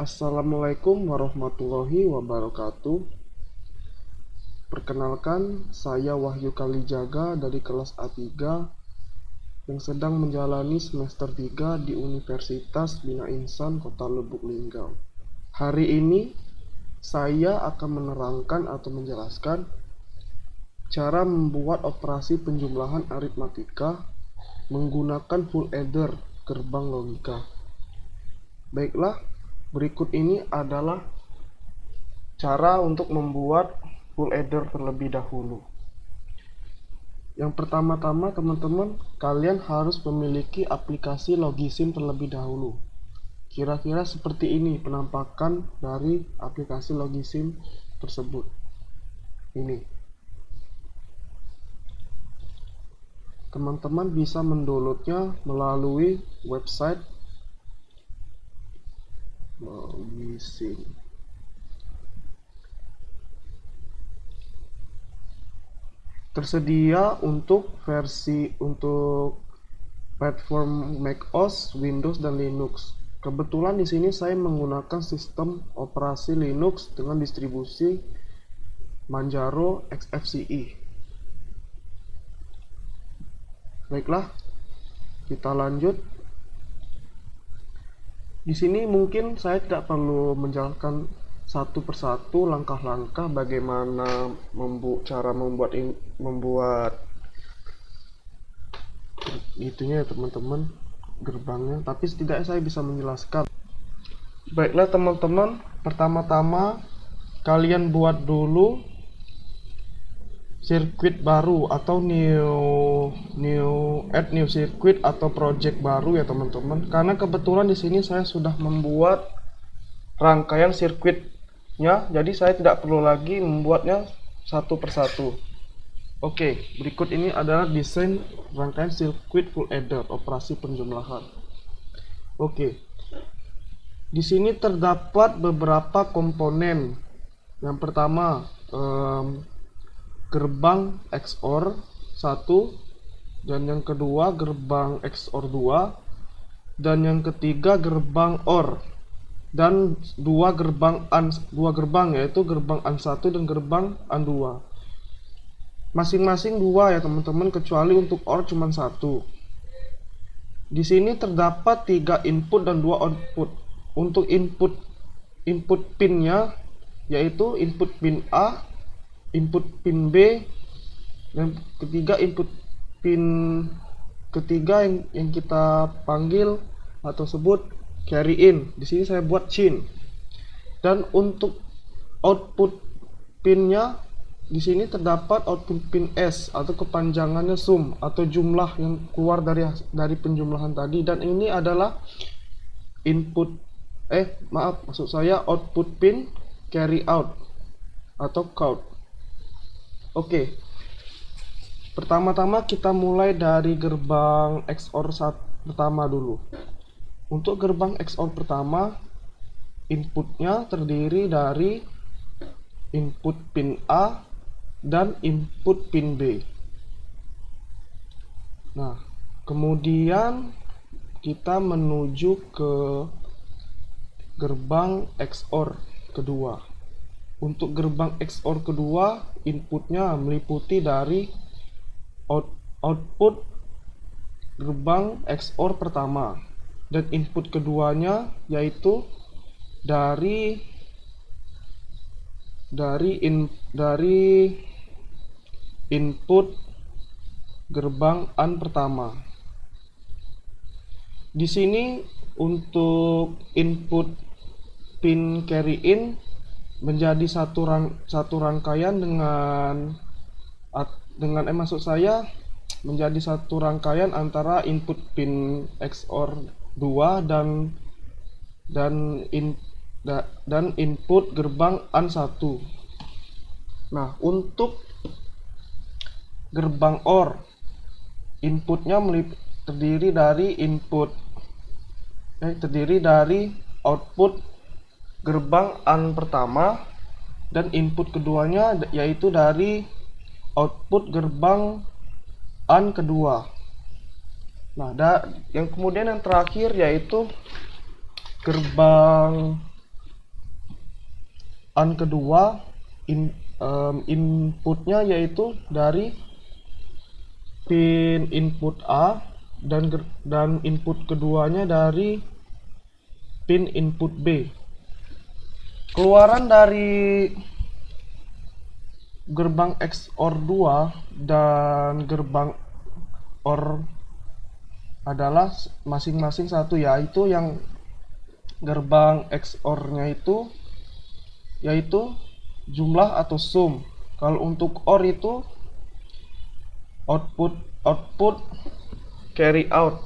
Assalamualaikum warahmatullahi wabarakatuh. Perkenalkan, saya Wahyu Kalijaga dari kelas A3 yang sedang menjalani semester 3 di Universitas Bina Insan Kota Lubuk Linggau. Hari ini saya akan menerangkan atau menjelaskan cara membuat operasi penjumlahan aritmatika menggunakan full adder gerbang logika. Baiklah, berikut ini adalah cara untuk membuat full adder terlebih dahulu. Yang pertama-tama teman-teman, kalian harus memiliki aplikasi Logisim terlebih dahulu. Kira-kira seperti ini penampakan dari aplikasi Logisim tersebut. Ini. Teman-teman bisa mendownloadnya melalui website Logisim. Tersedia untuk platform macOS, Windows dan Linux. Kebetulan di sini saya menggunakan sistem operasi Linux dengan distribusi Manjaro XFCE. Baiklah, kita lanjut. Di sini mungkin saya tidak perlu menjelaskan satu persatu langkah-langkah bagaimana cara membuat itunya ya teman-teman, gerbangnya, tapi setidaknya saya bisa menjelaskan. Baiklah teman-teman, pertama-tama kalian buat dulu sirkuit baru atau add new circuit atau project baru ya teman-teman, karena kebetulan di sini saya sudah membuat rangkaian sirkuitnya, jadi saya tidak perlu lagi membuatnya satu persatu. Oke, berikut ini adalah desain rangkaian sirkuit full adder operasi penjumlahan. Oke, di sini terdapat beberapa komponen. Yang pertama, gerbang XOR 1, dan yang kedua gerbang XOR 2, dan yang ketiga gerbang OR, dan dua gerbang yaitu gerbang AN1 dan gerbang AN2. Masing-masing dua ya teman-teman, kecuali untuk OR cuma satu. Di sini terdapat 3 input dan 2 output. Untuk input pinnya yaitu input pin A, input pin B, dan input pin ketiga yang kita panggil atau sebut carry in. Di sini saya buat chin. Dan untuk output pinnya di sini terdapat output pin S atau kepanjangannya sum atau jumlah yang keluar dari penjumlahan tadi, dan ini adalah output pin carry out atau count. Oke. Pertama-tama kita mulai dari gerbang XOR pertama dulu. Untuk gerbang XOR pertama, inputnya terdiri dari input pin A dan input pin B. Nah, kemudian kita menuju ke gerbang XOR kedua. Untuk gerbang XOR kedua, inputnya meliputi dari output gerbang XOR pertama, dan input keduanya yaitu dari input gerbang AN pertama. Di sini untuk input pin carry in menjadi satu rangkaian menjadi satu rangkaian antara input pin XOR 2 dan input gerbang AN1. Nah, untuk gerbang OR, inputnya terdiri dari output gerbang AN pertama dan input keduanya yaitu dari output gerbang AN kedua. Nah, yang kemudian yang terakhir yaitu gerbang AND kedua inputnya yaitu dari pin input A dan input keduanya dari pin input B. Keluaran dari gerbang XOR 2 dan gerbang OR adalah masing-masing satu, yaitu yang gerbang XOR-nya itu yaitu jumlah atau sum. Kalau untuk OR itu output carry out.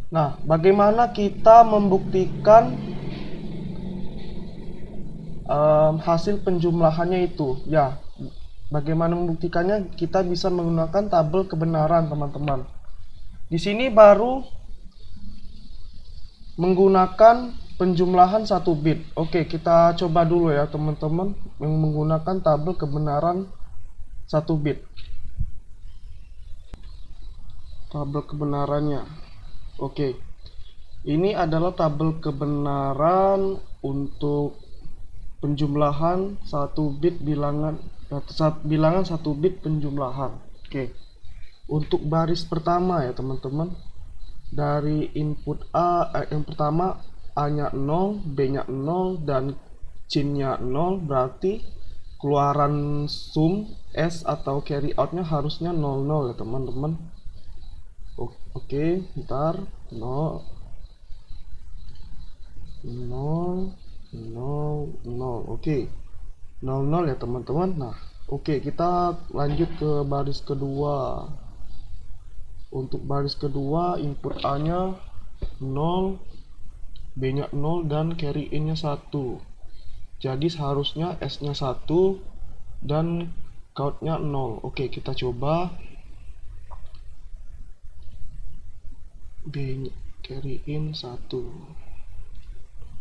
Nah, bagaimana kita membuktikan hasil penjumlahannya itu? Ya, bagaimana membuktikannya? Kita bisa menggunakan tabel kebenaran, teman-teman. Di sini baru menggunakan penjumlahan 1 bit. Oke, kita coba dulu ya, teman-teman, yang menggunakan tabel kebenaran 1 bit. Tabel kebenarannya. Oke. Ini adalah tabel kebenaran untuk penjumlahan 1 bit bilangan 1 bit penjumlahan. Oke. Untuk baris pertama ya, teman-teman. Dari input A yang pertama A-nya 0, B-nya 0 dan C-nya 0, berarti keluaran sum S atau carry out-nya harusnya 00 ya, teman-teman. Oke, bentar. 0 0 0 oke. 00 ya, teman-teman. Nah, oke, kita lanjut ke baris kedua. Untuk baris kedua input A-nya 0, B-nya 0 dan carry in-nya 1. Jadi seharusnya S-nya 1 dan count-nya 0. Oke, kita coba. B carry in 1.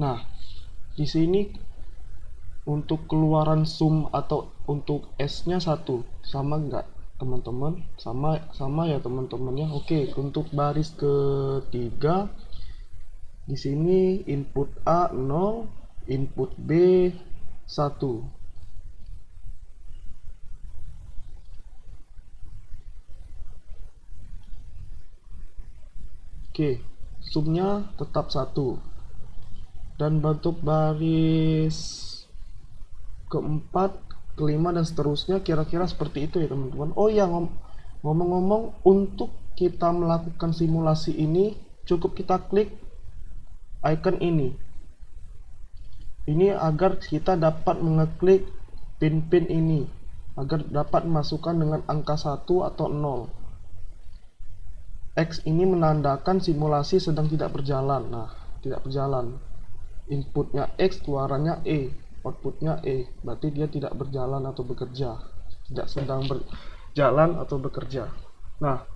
Nah, di sini untuk keluaran sum atau untuk S-nya 1 sama enggak, teman-teman? Sama ya, teman-teman ya. Oke, untuk baris ketiga di sini input A 0, input B 1. Oke, sumnya tetap 1. Dan bentuk baris keempat, kelima dan seterusnya kira-kira seperti itu ya, teman-teman. Oh ya, ngomong-ngomong, untuk kita melakukan simulasi ini cukup kita klik icon ini agar kita dapat mengeklik pin-pin ini agar dapat memasukkan dengan angka 1 atau 0. X ini menandakan simulasi sedang tidak berjalan. Nah, tidak berjalan. Inputnya X, keluarannya E, outputnya E. Berarti dia tidak berjalan atau bekerja. Tidak sedang berjalan atau bekerja. Nah,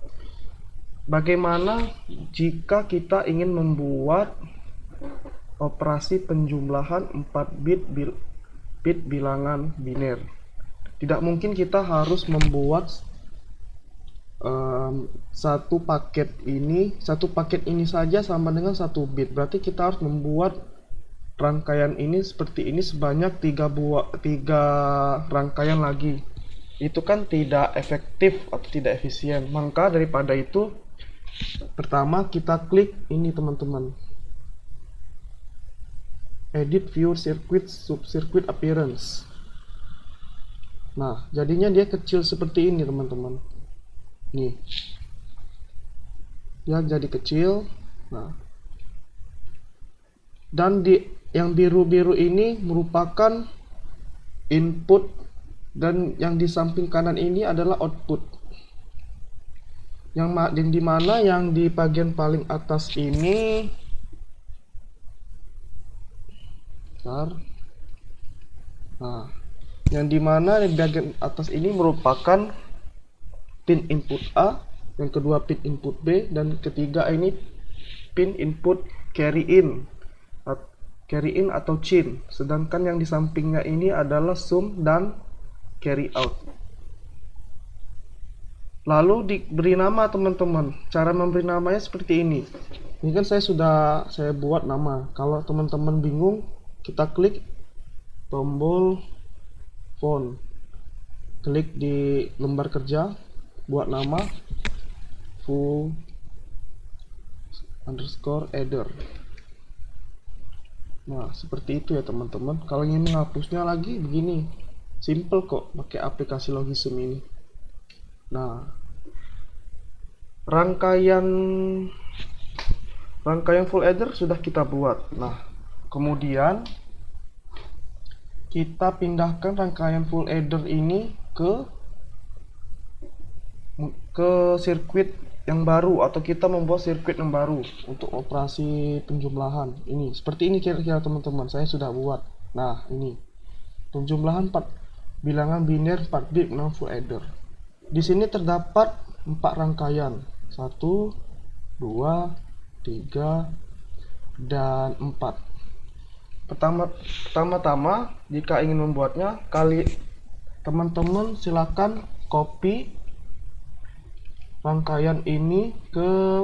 bagaimana jika kita ingin membuat operasi penjumlahan 4 bit bilangan biner? Tidak mungkin kita harus membuat satu paket ini saja sama dengan 1 bit. Berarti kita harus membuat rangkaian ini seperti ini sebanyak 3 rangkaian lagi. Itu kan tidak efektif atau tidak efisien. Maka daripada itu, pertama kita klik ini, teman-teman, edit view circuit subcircuit appearance. Nah, jadinya dia kecil seperti ini, teman-teman. Nih, dia jadi kecil. Nah, dan yang biru-biru ini merupakan input dan yang di samping kanan ini adalah output. Yang dimana yang di bagian paling atas ini, nah, yang dimana di bagian atas ini merupakan pin input A, yang kedua pin input B, dan ketiga ini pin input carry in atau chin. Sedangkan yang di sampingnya ini adalah sum dan carry out. Lalu diberi nama, teman-teman. Cara memberi namanya seperti ini. Ini kan saya buat nama. Kalau teman-teman bingung, kita klik tombol font, klik di lembar kerja, buat nama full underscore header. Nah, seperti itu ya teman-teman. Kalau ingin menghapusnya lagi begini, simple kok pakai aplikasi Logism ini. Nah, rangkaian full header sudah kita buat. Nah, kemudian kita pindahkan rangkaian full header ini ke sirkuit yang baru, atau kita membuat sirkuit yang baru untuk operasi penjumlahan. Ini seperti ini kira-kira teman-teman, saya sudah buat. Nah, ini penjumlahan bilangan biner 4 bit dengan full header. Di sini terdapat 4 rangkaian, 1, 2, 3, dan 4. Pertama-tama jika ingin membuatnya, teman-teman silakan copy rangkaian ini ke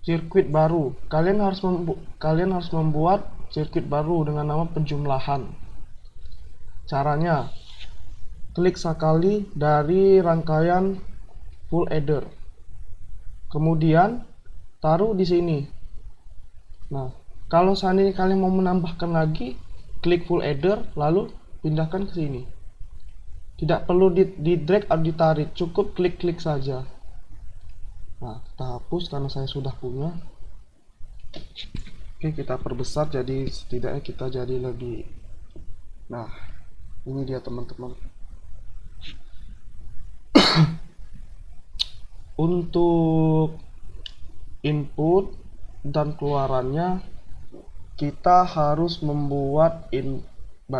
sirkuit baru. Kalian harus membuat sirkuit baru dengan nama penjumlahan. Caranya, klik sekali dari rangkaian full header, kemudian taruh di sini. Nah, kalau seandainya kalian mau menambahkan lagi, klik full header lalu pindahkan ke sini. Tidak perlu di drag atau ditarik, cukup klik-klik saja. Nah, kita hapus karena saya sudah punya. Oke, kita perbesar jadi setidaknya kita jadi lebih. Nah, ini dia teman-teman. Untuk input dan keluarannya kita harus membuat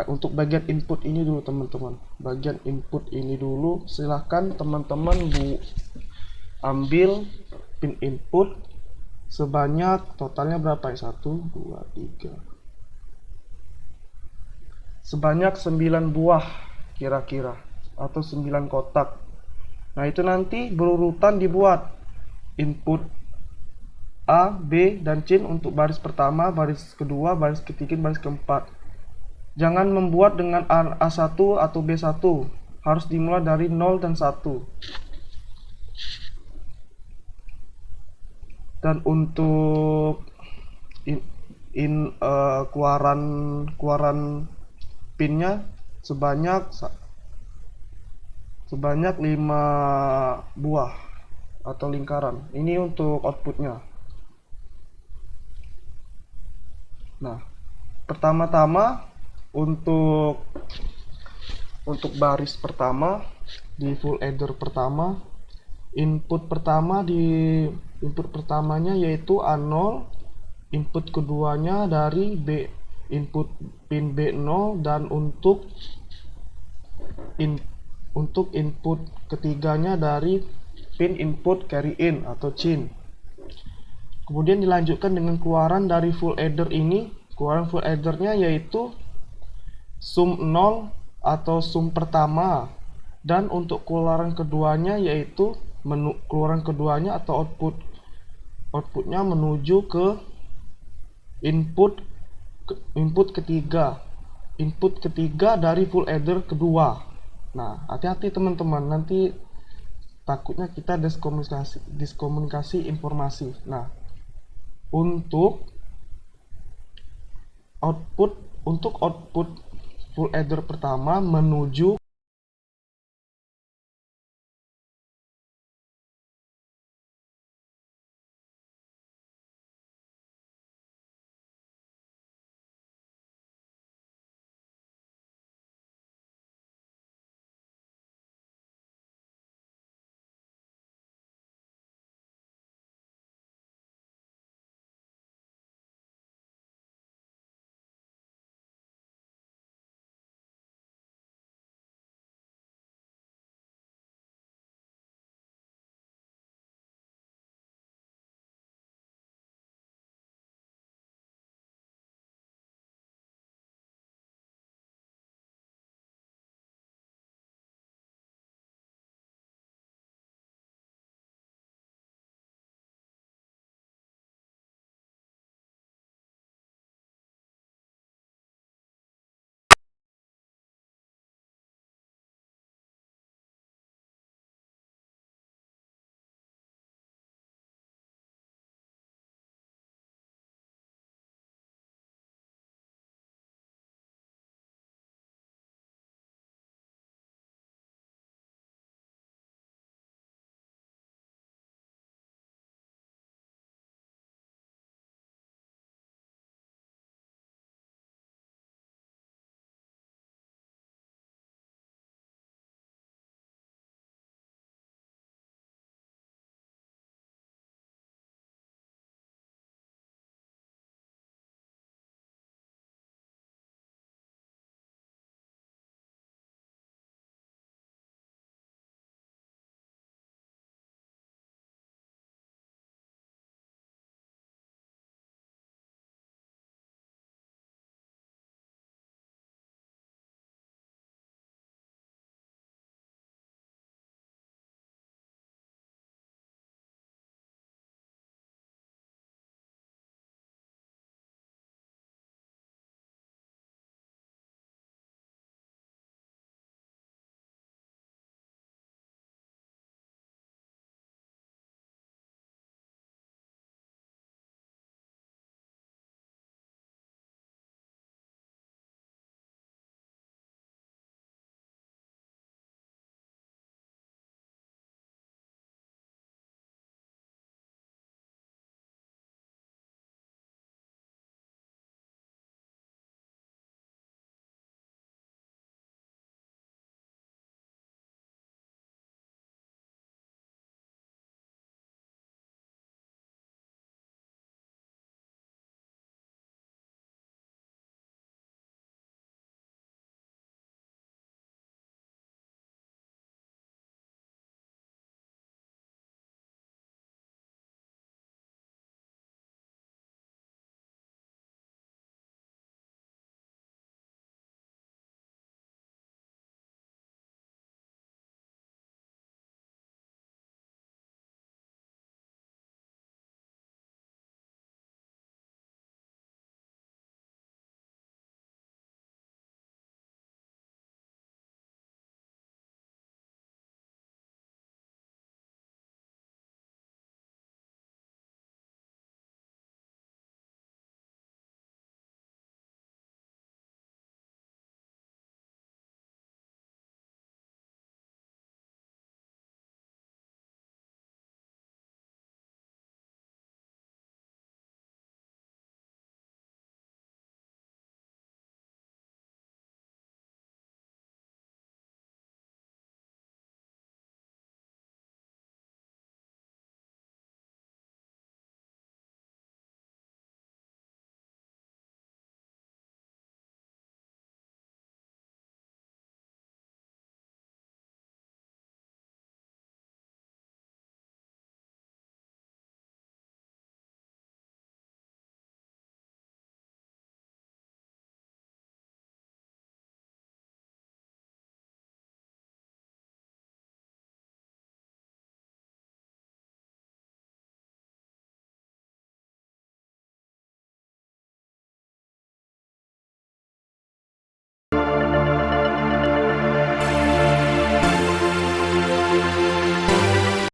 untuk bagian input ini dulu teman-teman. Bagian input ini dulu silahkan teman-teman ambil pin input sebanyak totalnya berapa ya, 1, 2, 3, sebanyak 9 buah kira-kira, atau 9 kotak. Nah, itu nanti berurutan dibuat input A, B, dan C untuk baris pertama, baris kedua, baris ketiga, baris keempat. Jangan membuat dengan A1 atau B1, harus dimulai dari 0 dan 1. Dan untuk keluaran pinnya sebanyak 5 buah atau lingkaran. Ini untuk outputnya. Nah, pertama-tama untuk baris pertama di full header pertama, input pertamanya yaitu A0, input keduanya dari B, input pin B0, dan untuk input ketiganya dari pin input carry in atau CIN. Kemudian dilanjutkan dengan keluaran dari full header ini. Keluaran full headernya yaitu sum 0 atau sum pertama, dan untuk keluaran keduanya yaitu keluaran keduanya atau outputnya menuju ke input ketiga dari full header kedua. Nah, hati-hati teman-teman, nanti takutnya kita diskomunikasi informasi. Nah, untuk output full header pertama menuju